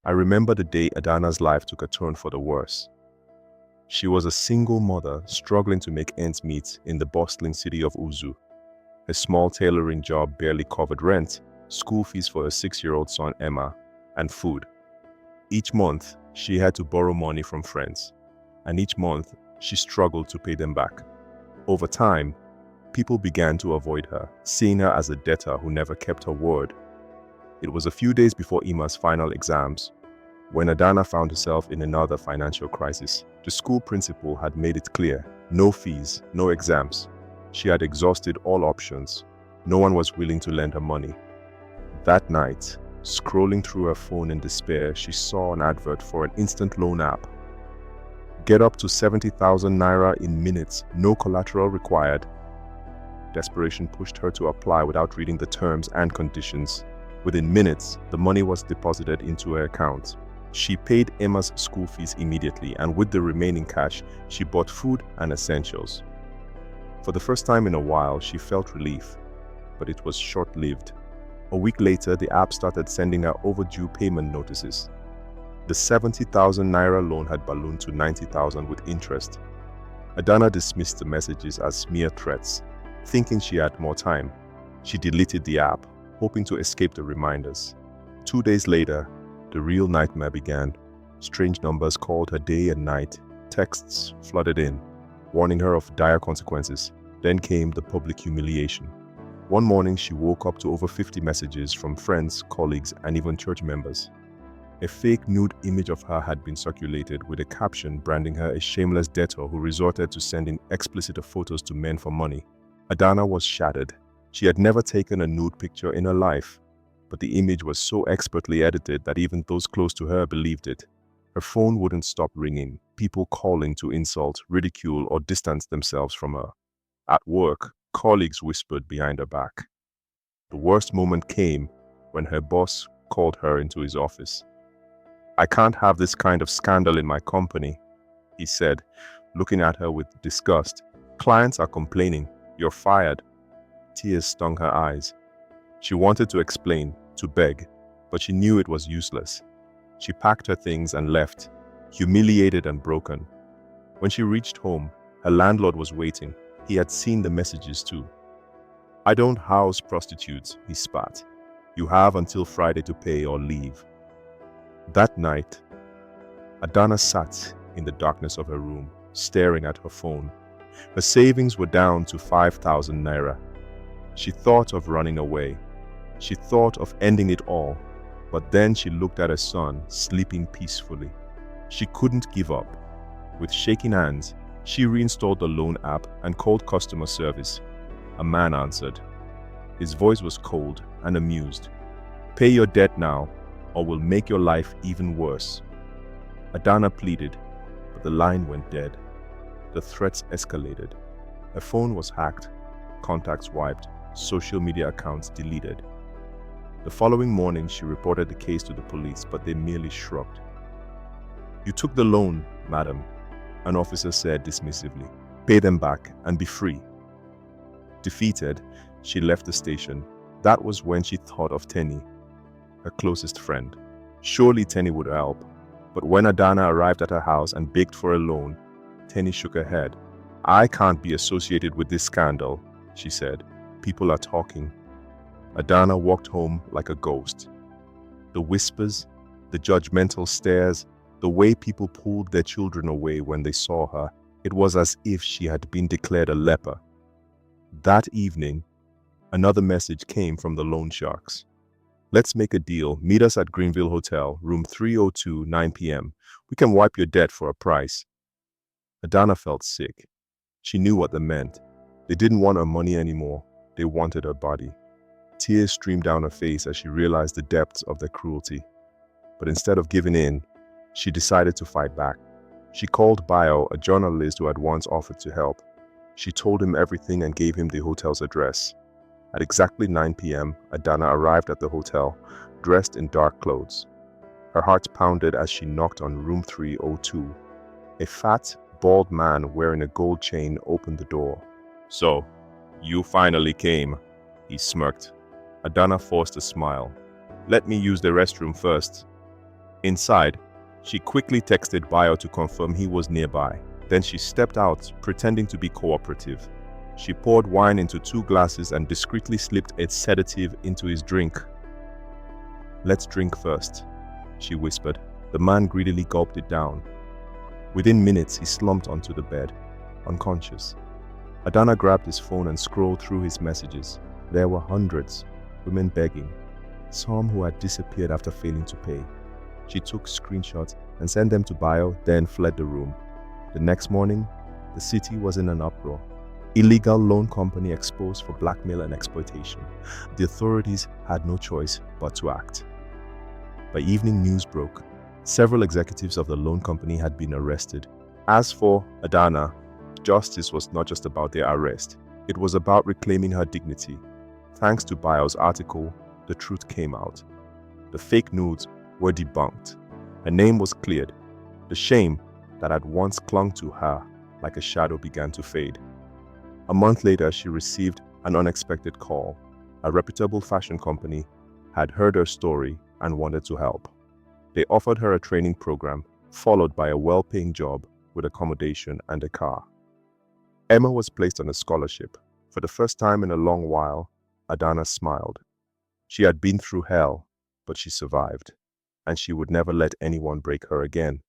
I remember the day Adana's life took a turn for the worse. She was a single mother struggling to make ends meet in the bustling city of Uzu. A small tailoring job barely covered rent, school fees for her 6-year-old son Emma, and food. Each month, she had to borrow money from friends, and each month, she struggled to pay them back. Over time, people began to avoid her, seeing her as a debtor who never kept her word. It was a few days before Emma's final exams, when Adana found herself in another financial crisis. The school principal had made it clear, no fees, no exams. She had exhausted all options. No one was willing to lend her money. That night, scrolling through her phone in despair, she saw an advert for an instant loan app. Get up to 70,000 naira in minutes, no collateral required. Desperation pushed her to apply without reading the terms and conditions. Within minutes, the money was deposited into her account. She paid Emma's school fees immediately, and with the remaining cash, she bought food and essentials. For the first time in a while, she felt relief, but it was short-lived. A week later, the app started sending her overdue payment notices. The 70,000 naira loan had ballooned to 90,000 with interest. Adana dismissed the messages as mere threats. Thinking she had more time, she deleted the app, hoping to escape the reminders. 2 days later, the real nightmare began. Strange numbers called her day and night. Texts flooded in, warning her of dire consequences. Then came the public humiliation. One morning, she woke up to over 50 messages from friends, colleagues, and even church members. A fake nude image of her had been circulated with a caption branding her a shameless debtor who resorted to sending explicit photos to men for money. Adana was shattered. She had never taken a nude picture in her life, but the image was so expertly edited that even those close to her believed it. Her phone wouldn't stop ringing, people calling to insult, ridicule, or distance themselves from her. At work, colleagues whispered behind her back. The worst moment came when her boss called her into his office. "I can't have this kind of scandal in my company," he said, looking at her with disgust. "Clients are complaining. You're fired." Tears stung her eyes. She wanted to explain, to beg, but she knew it was useless. She packed her things and left, humiliated and broken. When she reached home, her landlord was waiting. He had seen the messages too. "I don't house prostitutes," he spat. "You have until Friday to pay or leave." That night, Adana sat in the darkness of her room, staring at her phone. Her savings were down to 5,000 naira. She thought of running away. She thought of ending it all, but then she looked at her son sleeping peacefully. She couldn't give up. With shaking hands, she reinstalled the loan app and called customer service. A man answered. His voice was cold and amused. "Pay your debt now, or we'll make your life even worse." Adana pleaded, but the line went dead. The threats escalated. Her phone was hacked, contacts wiped, social media accounts deleted. The following morning, she reported the case to the police, but they merely shrugged. "You took the loan, madam," an officer said dismissively. "Pay them back and be free." Defeated, she left the station. That was when she thought of Tenny, her closest friend. Surely Tenny would help. But when Adana arrived at her house and begged for a loan, Tenny shook her head. "I can't be associated with this scandal," she said. "People are talking." Adana walked home like a ghost. The whispers, the judgmental stares, the way people pulled their children away when they saw her, it was as if she had been declared a leper. That evening, another message came from the loan sharks. "Let's make a deal. Meet us at Greenville Hotel, room 302, 9 p.m. We can wipe your debt for a price." Adana felt sick. She knew what they meant. They didn't want her money anymore. They wanted her body. Tears streamed down her face as she realized the depths of their cruelty. But instead of giving in, she decided to fight back. She called Bio, a journalist who had once offered to help. She told him everything and gave him the hotel's address. At exactly 9 p.m., Adana arrived at the hotel, dressed in dark clothes. Her heart pounded as she knocked on room 302. A fat, bald man wearing a gold chain opened the door. "So, you finally came," he smirked. Adana forced a smile. "Let me use the restroom first." Inside, she quickly texted Bayo to confirm he was nearby. Then she stepped out, pretending to be cooperative. She poured wine into 2 glasses and discreetly slipped a sedative into his drink. "Let's drink first," she whispered. The man greedily gulped it down. Within minutes, he slumped onto the bed, unconscious. Adana grabbed his phone and scrolled through his messages. There were hundreds, women begging, some who had disappeared after failing to pay. She took screenshots and sent them to Bayo, then fled the room. The next morning, the city was in an uproar. Illegal loan company exposed for blackmail and exploitation. The authorities had no choice but to act. By evening, news broke. Several executives of the loan company had been arrested. As for Adana, justice was not just about their arrest. It was about reclaiming her dignity. Thanks to Bayo's article, the truth came out. The fake nudes were debunked. Her name was cleared. The shame that had once clung to her like a shadow began to fade. A month later, she received an unexpected call. A reputable fashion company had heard her story and wanted to help. They offered her a training program, followed by a well-paying job with accommodation and a car. Emma was placed on a scholarship. For the first time in a long while, Adana smiled. She had been through hell, but she survived, and she would never let anyone break her again.